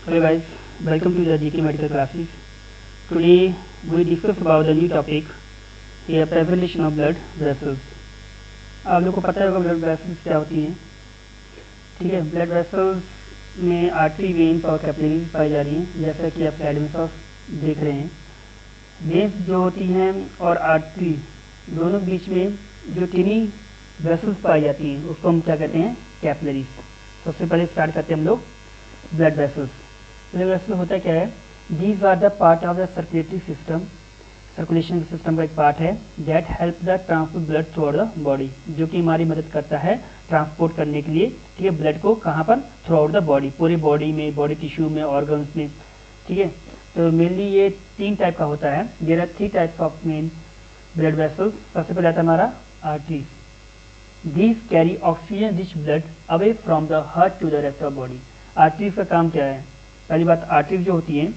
Hello guys, welcome to the GK Medical Classes. Today we discuss about the new topic here, prevention of blood vessels. आप लोग को पता होगा blood vessels क्या होती हैं, ठीक है। ब्लड वेसल्स में आर्टरी, वेन्स और कैपिलरीज पाई जा रही हैं, जैसा कि आप स्लाइड में सब देख रहे हैं। वेन्स जो होती हैं और आर्टरी दोनों के बीच में जो टिनी वेसल्स पाई जाती हैं उसको हम क्या कहते हैं, कैपिलरीज। सबसे पहले स्टार्ट करते हैं हम लोग ब्लड वेसल्स। ब्लड वेसल होता क्या है, these are the part of the circulatory system, circulation system का एक पार्ट है, that help the transport blood throughout the body, जो कि हमारी मदद करता है ट्रांसपोर्ट करने के लिए, ठीक है, ब्लड को कहाँ पर, थ्रू आउट द बॉडी, पूरे बॉडी में, बॉडी टिश्यू में, ऑर्गन्स में, ठीक है। तो मेनली ये 3 टाइप का होता है। There are 3 types of main blood vessels. सबसे पहले आता है हमारा arteries. These carry oxygen rich blood away from the heart to the rest of body. Arteries का काम क्या है? पहली बात, आर्टरीज जो होती हैं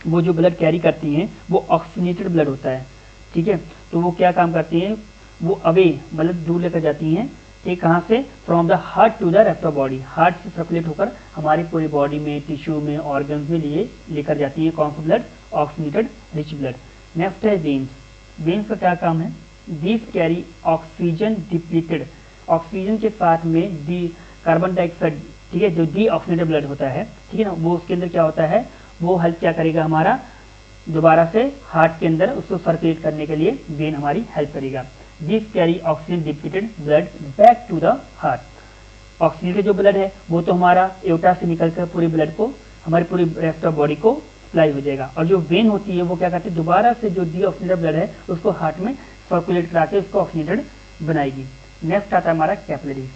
वो जो ब्लड कैरी करती हैं वो ऑक्सीजनेटेड ब्लड होता है, ठीक है। तो वो क्या काम करती हैं, वो अवे मतलब दूर लेकर जाती हैं, ठीक, कहाँ से, from the heart to the rest of body, heart से सर्कुलेट होकर हमारी पूरी बॉडी में, टिश्यू में, ऑर्गन्स में लिए लेकर जाती है कौन सा blood, oxygenated rich blood. Next है वेन्स। वेन्स का क्या काम है, these carry oxygen depleted, oxygen के साथ में डी कार्बन डाइऑक्साइड, ठीक है, जो डी ऑक्सीजनेटेड ब्लड होता है, ठीक है ना, वो उसके अंदर क्या होता है, वो हेल्प क्या करेगा, हमारा दोबारा से हार्ट के अंदर उसको सर्कुलेट करने के लिए वेन हमारी हेल्प करेगा। This carry oxygen depleted blood back to the heart. Oxygen जो ब्लड है वो तो हमारा एओर्टा से निकलकर पूरे ब्लड को, हमारी पूरी रेस्ट ऑफ बॉडी को सप्लाई हो जाएगा, और जो वेन होती है वो क्या करती है, दोबारा से जो डी ऑक्सीजनेटेड ब्लड है उसको हार्ट में सर्कुलेट करा के उसको ऑक्सीजनेटेड बनाएगी। नेक्स्ट आता है हमारा कैपिलरीज।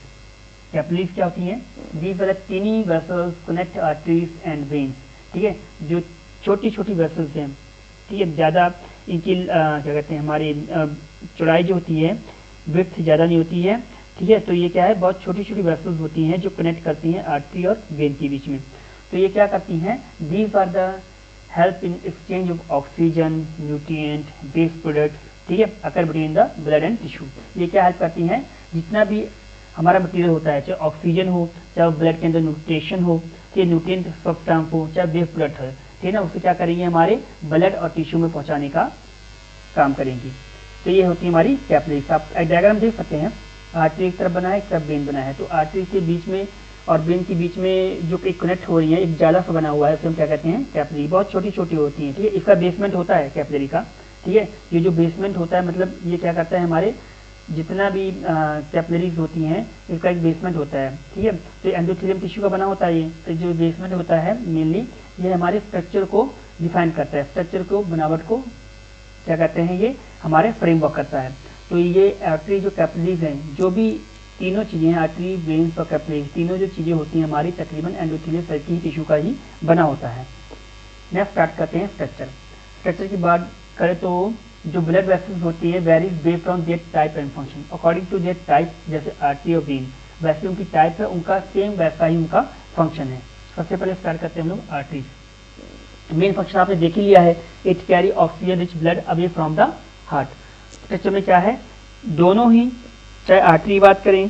कैपिलरीज क्या होती हैं, these are tiny vessels connect arteries and veins, ठीक है, जो छोटी छोटी वेसल्स हैं, ठीक है, ज़्यादा इनकी क्या कहते हैं, हमारी चौड़ाई जो होती है विड्थ ज़्यादा नहीं होती है, ठीक है। तो ये क्या है, बहुत छोटी छोटी वेसल्स होती हैं जो कनेक्ट करती हैं आर्टरी और वेन के बीच में। तो ये क्या करती हैं, these are the help in exchange of oxygen, nutrient, waste products, ठीक है, occur between the blood and tissue. ये क्या हेल्प करती हैं, जितना भी हमारा मटीरियल होता है, चाहे ऑक्सीजन हो, चाहे ब्लड के अंदर न्यूट्रिशन हो, चाहे न्यूट्रिएंट सब्सटेंस हो, चाहे वेस्ट प्रोडक्ट हो, ठीक है ना, उसे क्या करेंगे, हमारे ब्लड और टिश्यू में पहुंचाने का काम करेंगी। तो ये होती है हमारी कैपिलरीज। आप एक डायग्राम देख सकते हैं, आर्टरी एक तरफ बना है, एक तरफ वेन बना है। तो आर्टरी के बीच में और वेन के बीच में जो कनेक्ट हो रही है, एक जाला सा बना हुआ है, उसे हम क्या कहते हैं, कैपिलरी। बहुत छोटी छोटी होती है, ठीक है। इसका बेसमेंट होता है कैपिलरी का, ठीक है। ये जो बेसमेंट होता है, मतलब ये क्या करता है, हमारे जितना भी कैपिलरीज होती हैं इसका एक बेसमेंट होता है, ठीक है। तो एंडोथेलियम टिश्यू का बना होता है ये। तो जो बेसमेंट होता है मेनली ये हमारे स्ट्रक्चर को डिफाइन करता है, स्ट्रक्चर को, बनावट को क्या कहते हैं, ये हमारे फ्रेमवर्क करता है। तो ये आर्टरी जो कैपिलरीज हैं, जो भी तीनों चीज़ें हैं, आर्टरी, वेन्स और कैपिलरीज, तीनों जो चीज़ें होती हैं हमारी तकरीबन एंडोथेलियम सेल की टिश्यू का ही बना होता है। नेक्स्ट स्टार्ट करते हैं स्ट्रक्चर। स्ट्रक्चर की बात करें तो जो ब्लड वेसल्स होती है varies based on their type and function, according to their type, जैसे आर्टरी और वेन, वैसे उनकी टाइप है, उनका सेम वैसा ही उनका फंक्शन है। सबसे पहले स्टार्ट करते हैं हम लोग आर्टरीज। मेन फंक्शन आपने देख ही लिया है, it carry oxygen rich blood away from the heart. Structure में क्या है, दोनों ही, चाहे आर्टरी की बात करें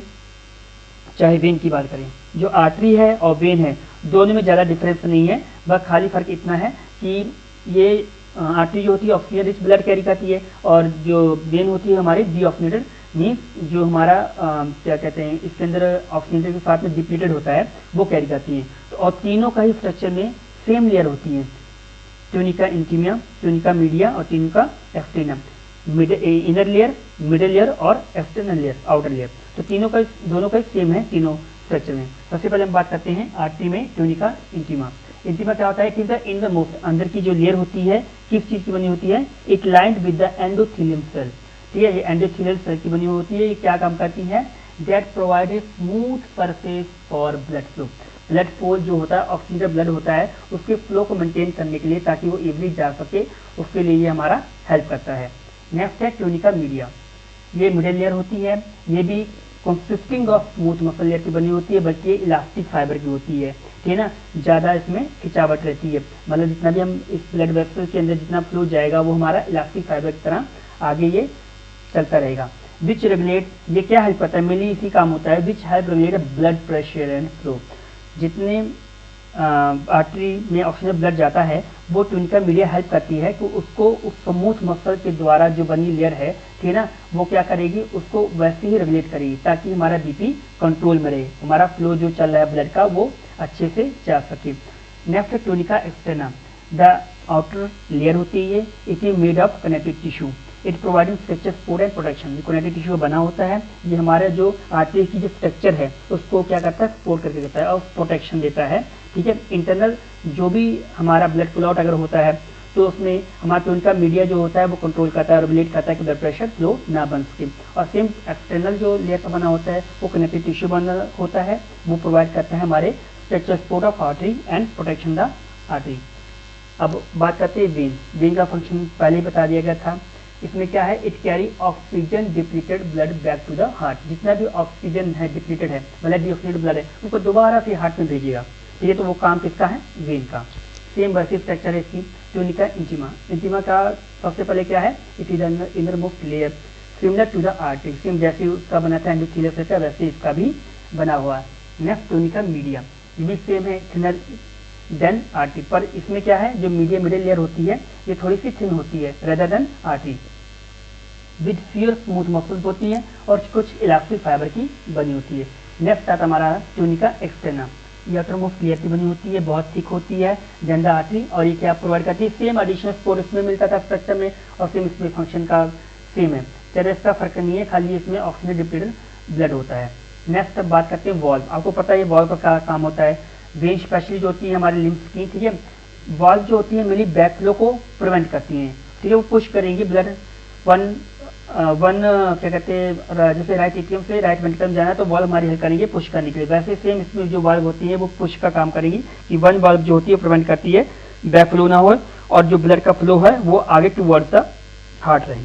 चाहे वेन की बात करें, जो आर्टरी है और वेन है दोनों में ज़्यादा डिफरेंस नहीं है, बस खाली फर्क इतना है कि ये आर्टरी जो होती है ऑक्सीजन रिच ब्लड कैरी करती है, और जो वेन होती है हमारी डी ऑक्सीजनेटेड, मीन्स जो हमारा क्या कहते हैं, इसके अंदर ऑक्सीजन के साथ में डिप्लीटेड होता है, वो कैरी करती है। तो और तीनों का ही स्ट्रक्चर में सेम लेयर होती है, ट्यूनिका इंटीमा, ट्यूनिका मीडिया और tunica externum, inner layer, middle layer और एक्सटर्नल लेयर, आउटर लेयर। तो तीनों का, दोनों का सेम है तीनों स्ट्रक्चर में। सबसे पहले हम बात करते हैं आर्टरी में ट्यूनिका इंटीमा। इंटीमा क्या होता है, कि द इन द मोस्ट, अंदर की जो लेयर होती है किस चीज की बनी होती है, it lined with the endothelium cell, ठीक है, ये एंडोथेलियल सेल की बनी होती है। ये क्या काम करती है, that provide a smooth surface for blood flow, blood flow जो होता है, ऑक्सीजन ब्लड होता है, उसके फ्लो को मेंटेन करने के लिए, ताकि वो इवली जा सके, उसके लिए ये हमारा हेल्प करता है। नेक्स्ट है ट्यूनिका मीडिया। ये मिडल लेयर होती है, ये भी consisting of smooth muscle layer की बनी होती है, बल्कि इलास्टिक फाइबर की होती है, ठीक है ना, ज़्यादा इसमें खिंचावट रहती है, मतलब जितना भी हम इस ब्लड वेसल के अंदर जितना फ्लो जाएगा वो हमारा इलास्टिक फाइबर की तरह आगे ये चलता रहेगा। विच रेगुलेट, ये क्या हेल्प करता है, मेनली इसी काम होता है, which help regulate blood pressure and flow. जितने आर्टरी में ऑक्सीजन ब्लड जाता है, वो ट्यूनिका मीडिया हेल्प करती है कि उसको उस स्मूथ मसल के द्वारा जो बनी लेयर है, ठीक है ना, वो क्या करेगी, उसको वैसे ही रेगुलेट करेगी ताकि हमारा बीपी कंट्रोल में रहे, हमारा फ्लो जो चल रहा है ब्लड का वो अच्छे से जा सके। नेक्स्ट है tunica externa, the outer layer होती है, it is made of connective tissue, it providing structure support and protection. ये कनेक्टिव टिश्यू बना होता है, ये हमारा जो आर्टरी की जो स्ट्रक्चर है उसको क्या करता है, सपोर्ट करके देता है और प्रोटेक्शन देता है, ठीक है। इंटरनल जो भी हमारा ब्लड फ्लो आउट अगर होता है तो उसमें हमारा ट्यूनिका मीडिया जो होता है वो कंट्रोल करता है, रेगुलेट करता है कि ब्लड प्रेशर फ्लो ना बन सके। और सेम एक्सटर्नल जो लेयर का बना होता है वो कनेक्टिव टिश्यू बना होता है, वो प्रोवाइड करता है हमारे structure support of artery and protection the artery. अब बात करते हैं वेन। वेन का फंक्शन पहले ही बता दिया गया था। इसमें क्या है, it carry oxygen depleted blood back to the heart. जितना भी ऑक्सीजन है डिप्लीटेड है, मतलब डिऑक्सीनेटेड ब्लड है, उनको दोबारा फिर हार्ट में भेजेगा, ठीक है। तो वो काम किसका है, वेन का। सेम वैसे स्ट्रक्चर है इसकी। ट्यूनिका इंटीमा, इंटीमा का सबसे पहले क्या है, it is innermost layer similar to the artery, same जैसे उसका बना था एंडोथेलियस का वैसे इसका भी बना हुआ है। नेक्स्ट ट्यूनिका मीडिया, ये भी सेम है, थिनर देन आर्टरी, पर इसमें क्या है, जो मीडिया मिडिल लेयर होती है ये थोड़ी सी थिन होती है rather than artery, with fewer smooth muscles होती है और कुछ इलास्टिक फाइबर की बनी होती है। नेक्स्ट आता हमारा ट्यूनिका एक्सटर्ना, ये आउटरमोस्ट लेयर की बनी होती है, बहुत थिक होती है देन द आर्टरी, और ये क्या प्रोवाइड करती है, सेम एडिशनल सपोर्ट इसमें मिलता था स्ट्रक्चर में और सेम इसमें फंक्शन का सेम है, चलो इसका फर्क नहीं है, खाली इसमें ऑक्सीजन डिप्लीटेड ब्लड होता है। नेक्स्ट अब बात करते हैं वॉल्व। आपको पता है वॉल्व का क्या काम होता है, वेन स्पेशली जो होती है हमारे लिम्स की, ठीक है। वॉल्व जो होती है मेनली बैक फ्लो को प्रिवेंट करती हैं, ठीक है, वो पुश करेंगी ब्लड वन क्या कहते हैं, जैसे राइट एट्रियम से राइट वेंट्रिकल में जाना है तो वॉल्व हमारी हेल्प करेंगे पुश करने के लिए। वैसे सेम इसमें जो वॉल्व होती है वो पुश का काम करेगी कि वन वॉल्व जो होती है प्रिवेंट करती है बैक फ्लो ना हो और जो ब्लड का फ्लो है वो आगे टुवर्ड्स द हार्ट रहे।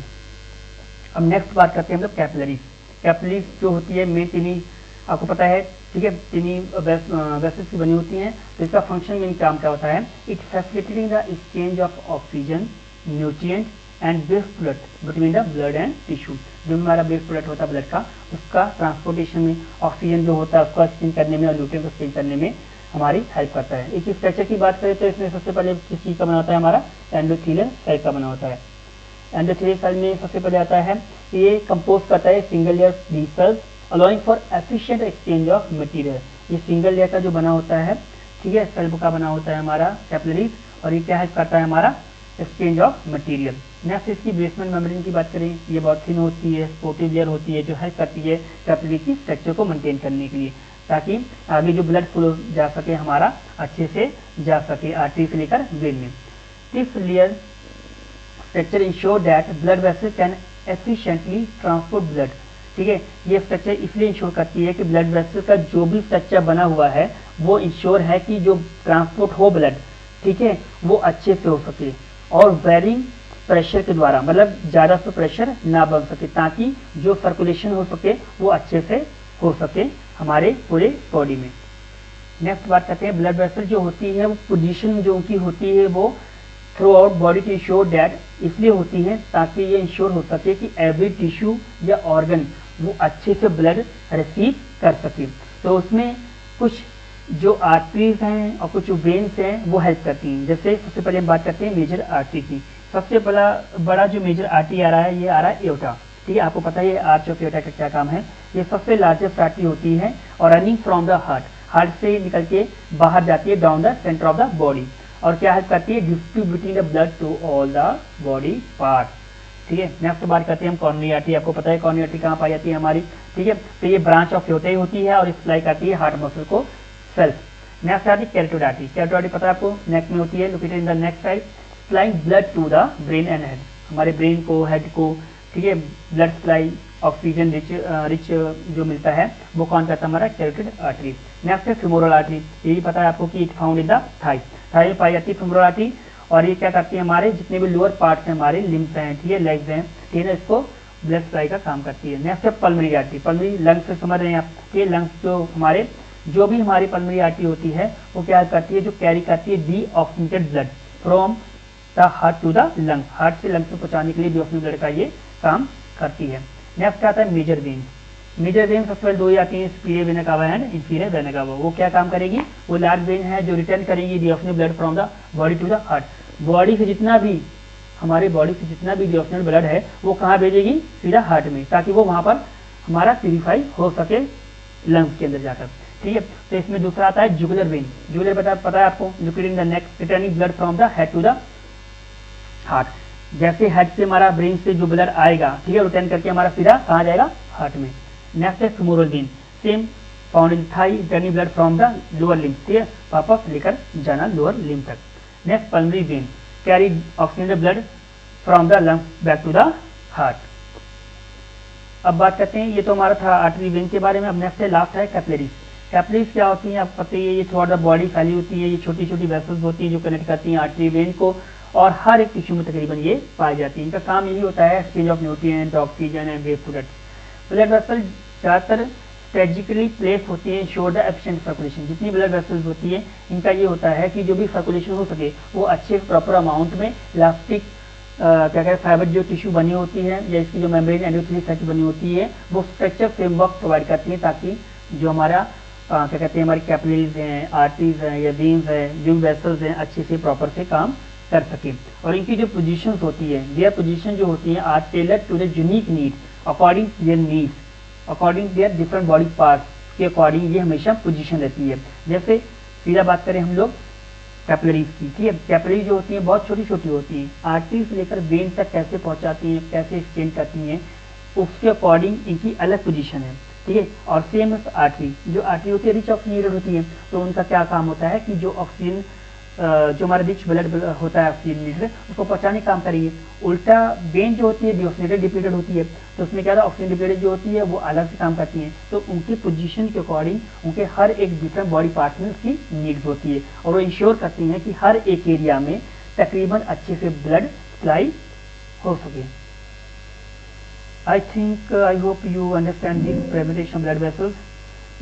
अब नेक्स्ट बात करते हैं हम लोग कैपिलरीज। कैपिलरीज जो होती है मेन टिनी, आपको पता है, ठीक है, टिनी वेसल्स की बनी होती हैं। तो इसका फंक्शन मेन काम क्या होता है, it facilitating the exchange of oxygen, nutrient and waste product between the blood and tissue. जो हमारा वेस्ट प्रोडक्ट होता है ब्लड का, उसका ट्रांसपोर्टेशन में, ऑक्सीजन जो होता है उसका एक्सचेंज करने में और न्यूट्रिएंट को एक्सचेंज करने में हमारी हेल्प करता है। एक स्ट्रक्चर की बात करें तो इसमें सबसे पहले किस चीज़ का बना होता है, हमारा एंडोथेलियल सेल का बना होता है। एंडोथेलियल सेल में सबसे पहले आता है, ये कंपोज करता है single layer be cells allowing for efficient exchange of material. ये सिंगल लेयर का जो बना होता है, ठीक है, सेल का बना होता है हमारा कैपिलरीज, और ये क्या हेल्प करता है, हमारा एक्सचेंज ऑफ मटेरियल। नेक्स्ट इसकी बेसमेंट मेम्ब्रेन की बात करें, ये बहुत थिन होती है, सपोर्टिव लेयर होती है जो हेल्प करती है कैपिलरी की स्ट्रक्चर को मेंटेन करने के लिए, ताकि आगे जो ब्लड फ्लो जा सके हमारा अच्छे से जा सके आर्टरी से लेकर वेन में। This layer structure ensure that blood vessel can efficiently transport blood, ठीक है। ये स्ट्रक्चर इसलिए इंश्योर करती है कि ब्लड वेसल का जो भी स्ट्रक्चर बना हुआ है वो इंश्योर है कि जो ट्रांसपोर्ट हो ब्लड, ठीक है, वो अच्छे से हो सके और वेरिंग प्रेशर के द्वारा, मतलब ज़्यादा से प्रेशर ना बन सके, ताकि जो सर्कुलेशन हो सके वो अच्छे से हो सके हमारे पूरे बॉडी में। नेक्स्ट बात करते हैं, ब्लड वेसल जो होती है वो पोजीशन जो उनकी होती है वो throughout body to ensure that, इसलिए होती है ताकि ये इंश्योर हो सके कि एवरी टिश्यू या ऑर्गन वो अच्छे से ब्लड रिसीव कर सके। तो उसमें कुछ जो आर्टरीज हैं और कुछ जो वेन्स हैं वो हेल्प करती हैं। जैसे सबसे पहले हम बात करते हैं मेजर आर्टरी की। सबसे बड़ा जो मेजर आर्टरी आ रहा है, ये आ रहा है एओर्टा, ठीक है। आपको पता है ये आर्च ऑफ एओर्टा का क्या काम है, ये सबसे लार्जेस्ट आर्टरी होती है और रनिंग फ्रॉम द हार्ट से निकल के बाहर जाती है down the centre of the body, और क्या हेल्प करती है, distributing the blood to all the body part, ठीक है। नेक्स्ट बात करते हैं हम कॉर्नरी आर्टरी। आपको पता है कॉर्नरी आर्टरी कहाँ पाई जाती है हमारी, ठीक है। तो ये ब्रांच ऑफ एओर्टा होती है और सप्लाई करती है हार्ट मसल को सेल्फ। नेक्स्ट आती है कैरोटिड आर्टरी। कैरोटिड आर्टरी पता है आपको, नेक में होती है, located in the neck side, supplying blood to the brain and head, हमारे ब्रेन को, हेड को, ठीक है, ब्लड सप्लाई ऑक्सीजन रिच जो मिलता है वो कौन करता है, हमारा कैरोटिड आर्टरी। नेक्स्ट है फेमोरल आर्टरी। ये भी पता है आपको कि it found in the thigh में पाई जाती है फेमोरल आर्टरी, और ये क्या करती है, हमारे जितने भी लोअर पार्ट्स हैं, हमारे लिम्स हैं, ठीक है, लेग्स हैं, ठीक है, इसको ब्लड सप्लाई का काम करती है। नेक्स्ट है पल्मोनरी आर्टरी। पल्मोनरी लंग्स से समझ रहे हैं आप, ये लंग्स जो भी हमारी पल्मोनरी आर्टरी होती है वो क्या करती है, जो कैरी करती है deoxygenated blood from the heart to the lung, heart से लंग्स में पहुंचाने के लिए डीऑक्सीजनेटेड ब्लड का ये काम करती है। नेक्स्ट आता है मेजर वेन। मेजर वेन सबसे पहले दो ही आती हैं, superior vena cava and inferior vena cava. वो क्या काम करेगी, वो लार्ज वेन है जो रिटर्न करेगी deoxygenated blood from the body to the heart. Body से जितना भी हमारे बॉडी से जितना भी डिओक्सिनेट ब्लड है वो कहाँ भेजेगी, सीधा हार्ट में, ताकि वो वहाँ पर हमारा प्यूरिफाई हो सके लंग्स के अंदर जाकर। ठीक है, तो इसमें दूसरा आता है जुगुलर वेन। जुगुलर पता है आपको, located in the neck, returning blood from the head to the heart. जैसे हेड से हमारा ब्रेन से जो ब्लड आएगा, ठीक है, रिटर्न करके हमारा सीधा कहाँ जाएगा, हार्ट में। नेक्स्ट है femoral vein, same found in thigh, returning blood from the lower limb, ठीक है, वापस लेकर जाना लोअर लिम्ब तक। Next pulmonary vein, carry oxygen blood from the lungs back to the heart. अब बात करते हैं, ये तो हमारा था आर्टरी वेन के बारे में। अब नेक्स्ट है, लास्ट है कैपिलरीज। कैपिलरीज क्या होती हैं आपको पता ही है, ये थ्रू आउट द बॉडी फैली होती है, ये छोटी छोटी वेसल्स होती हैं जो कनेक्ट करती हैं आर्टरी वेन को, और हर एक टिश्यू में तकरीबन ये पाई जाती है। इनका काम यही होता है exchange of nutrient, oxygen and waste products. Blood vessel ज़्यादातर स्ट्रेटेजिकली प्लेस होती है शोर द एफिशिएंट सर्कुलेशन। जितनी ब्लड वेसल्स होती है इनका ये होता है कि जो भी सर्कुलेशन हो सके वो अच्छे प्रॉपर अमाउंट में इलास्टिक क्या कहते हैं फाइबर जो टिश्यू बनी होती है या इसकी जो मेम्ब्रेन एंडोथेलियल की बनी होती है वो स्ट्रक्चर फ्रेमवर्क प्रोवाइड करती है, ताकि जो हमारा क्या कहते हैं हमारी कैपिलरीज हैं, आर्टरीज हैं या वेन्स हैं, जो वेसल्स हैं अच्छे से प्रॉपर से काम कर सके। और इनकी जो पोजीशंस होती है, देयर पोजीशन जो होती है are tailored to the unique need according their needs, according their different body parts के अकॉर्डिंग ये हमेशा पोजीशन रहती है। जैसे सीधा बात करें हम लोग कैपिलरीज की, ठीक है, कैपिलरी जो होती है बहुत छोटी छोटी होती हैं, आर्टरी से लेकर वेन तक कैसे पहुंचाती हैं, कैसे एक्सचेंज करती हैं, उसके अकॉर्डिंग इनकी अलग पोजीशन है। ठीक है, और सेम आर्टरी, जो आर्टरी होती है रिच ऑक्सीजनेटेड होती है, तो उनका क्या काम होता है कि जो ऑक्सीजन जो हमारा रिच ब्लड होता है ऑक्सीजन उसको पहुंचाने का काम करेंगे। उल्टा वेन जो होती है डिओक्सीनेटेड डिप्लीटेड होती है, तो उसमें क्या होता है ऑक्सीजन डिप्लीटेड जो होती है वो अलग से काम करती हैं, तो उनकी पोजीशन के अकॉर्डिंग उनके हर एक डिफरेंट बॉडी पार्ट में उसकी नीड्स होती है, और वो इंश्योर करती हैं कि हर एक एरिया में तकरीबन अच्छे से ब्लड सप्लाई हो सके। I think I hope you understand this presentation blood vessels.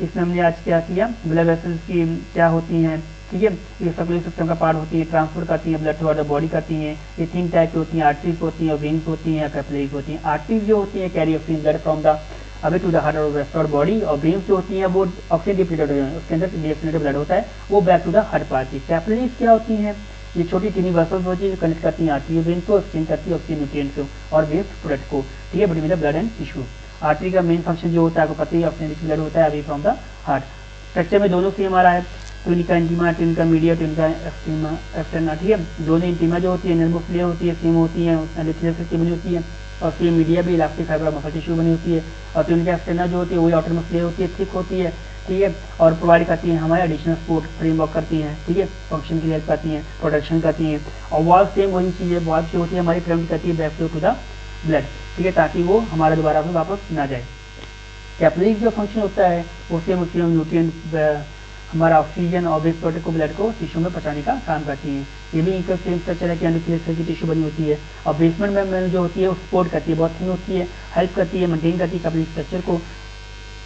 इसमें हमने आज क्या किया, ब्लड वेसल्स की क्या होती हैं, ठीक है, ये सर्कुलेटरी सिस्टम का पार्ट होती है, ट्रांसफर करती हैं ब्लड थ्रू द बॉडी करती हैं। ये 3 टाइप की होती हैं, आर्टरीज होती हैं, वेन्स होती हैं, कैपिलरीज होती हैं। आर्टरीज जो होती हैं carry oxygen blood from the away to the heart और रेस्ट ऑफ बॉडी, और वेन्स जो होती हैं वो ऑक्सीजन डिप्लीटेड हो जाए, उसके अंदर डिओक्सीनेटेड ब्लड होता है, वो back to the heart part. Capillaries क्या होती हैं, ये छोटी टिनी वेसल्स होती है जो कनेक्ट करती हैं आर्टरी वेन को, एक्सचेंज करती है ऑक्सीजन न्यूट्रिएंट को और वेस्ट प्रोडक्ट को, ठीक है, between the blood and tissue. Artery का मेन फंक्शन जो होता है आपको पता ही, ऑक्सीजन रिच ब्लड होता है away from the heart. Structure में दोनों सेम आ रहा है, tunica intima, tunica media, tunica externa, ठीक है। दोनों इंटीमा जो होती है नर्वस लेयर होती है, सेम होती है, एंडोथेलियल की बनी होती है, और सेम मीडिया भी इलास्टिक फाइबर मसल टिश्यू बनी होती है, और ट्यूनिका एक्सटर्ना जो होती है वही आउटर मसल लेयर होती है, थिक होती है, ठीक है, और प्रोवाइड करती है हमारे एडिशनल सपोर्ट फ्रेमवर्क करती हैं, ठीक है, फंक्शन की हेल्प करती हैं, प्रोटेक्शन करती हैं। और वॉल्व सेम वही चीज़ है, वॉल्व जो होती है हमारी प्रिवेंट करती है back flow to the blood, ठीक है, ताकि वो हमारे दोबारा में वापस ना जाए। कैपिलरीज जो फंक्शन होता है वो सेम न्यूट्रिएंट हमारा ऑक्सीजन और वेस्ट प्रोडक्ट को ब्लड को टिश्यू में पहुंचाने का काम करती हैं। ये भी इनका सेम स्ट्रक्चर है कि एंडोथेलियल की टिश्यू बनी होती है, और बेसमेंट में जो होती है वो सपोर्ट करती है, बहुत थिन होती है, हेल्प करती है, मेंटेन करती है कैपिलरी स्ट्रक्चर को,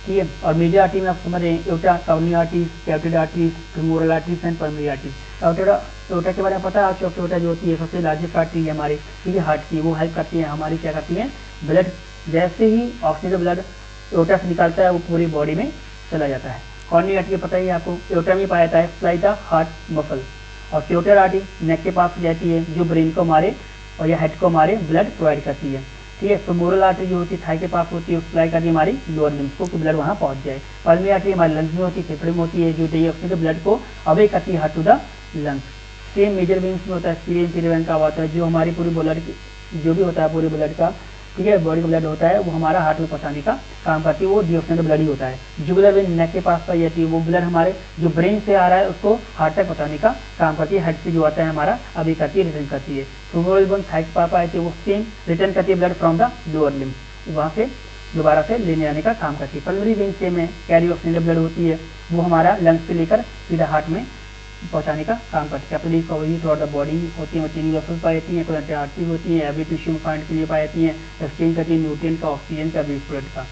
ठीक है। और मेजर आर्टरी में आप समझ रहे हैं aorta, coronary arteries, carotid arteries, femoral arteries and pulmonary arteries. Aorta के बारे में पता है आपको, एओर्टा जो होती है सबसे लार्जेस्ट आर्टरी है हमारी, ठीक है, हार्ट की, वो हेल्प करती है हमारी, क्या करती है ब्लड, जैसे ही ऑक्सीजन ब्लड एओर्टा से निकलता है वो पूरी बॉडी में चला जाता है। कोरोनरी आर्टरी पता ही है आपको, एओर्टा में पाया जाता है सप्लाई द हार्ट मसल, और कैरोटिड आर्टरी नेक के पास जाती है जो ब्रेन को मारे और या हेड को मारे ब्लड प्रोवाइड करती है, ठीक है। फेमोरल आर्टरी जो होती है थाई के पास होती है, सप्लाई करती है हमारी लोअर लिम्स को कि ब्लड वहाँ पहुँच जाए। पल्मोनरी आर्टरी हमारी लंग्स में होती है, फेफड़े में होती है, जो डिऑक्सीजन ब्लड को अवे करती है heart to the lungs. Same major veins में होता है, एक्सपीरियंस वेन का होता है, जो हमारी पूरी ब्लड जो भी होता है पूरे ब्लड का, ठीक है, बॉडी का ब्लड होता है वो हमारा हार्ट में पहुंचाने का काम करती है, वो डिओक्सीनेटेड ब्लड ही होता है। जुगुलर वेन नेक के पास पाई जाती है, वो ब्लड हमारे जो ब्रेन से आ रहा है उसको हार्ट तक पहुंचाने का काम करती है, हेड से जो आता है हमारा अभी करती है, रिटर्न करती है। फेमोरल बोन थाई के पास पाई थी, वो सेम रिटर्न करती है blood from the lower limb, वहाँ से दोबारा से लेने आने का काम करती है। पल्मोनरी वेन सेम है, कैरी ऑक्सीजनेटेड ब्लड होती है, वो हमारा लंग्स से लेकर सीधा हार्ट में पहुंचाने का काम करती है। Capillaries coverage through out the body होती है, चीनी वेसल्स पाई जाती हैं, कोरोनरी आर्टरीज होती हैं, एवरी टिश्यू में फाइंड के लिए पाई जाती हैं, एक्सचेंज करती है न्यूट्रिएंट का, ऑक्सीजन का, वेस्ट प्रोडक्ट का,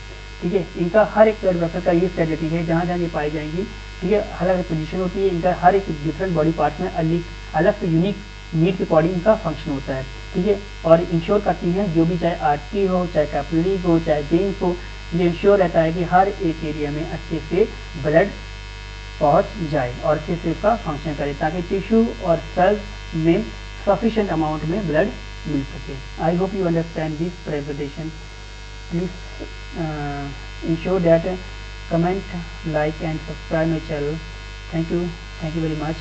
ठीक है। इनका हर एक ब्लड वेसल का ये स्ट्रेटजी है, जहाँ जहाँ ये पाई जाएंगी, ठीक है, अलग अलग पोजीशन होती है, इनका हर एक डिफरेंट बॉडी पार्ट में अलग से यूनिक नीड के अकॉर्डिंग इनका फंक्शन होता है, ठीक है, और इंश्योर करती हैं जो भी चाहे आर्टरी हो, चाहे कैपिलरीज हो, चाहे वेन्स हो, ये इंश्योर रहता है कि हर एक एरिया में अच्छे से ब्लड पहुंच जाए और अच्छे से उसका फंक्शन करे, ताकि टिश्यू और सेल्स में सफिशिएंट अमाउंट में ब्लड मिल सके। I hope you understand this presentation. Please ensure that comment, like and subscribe my channel. Thank you very much.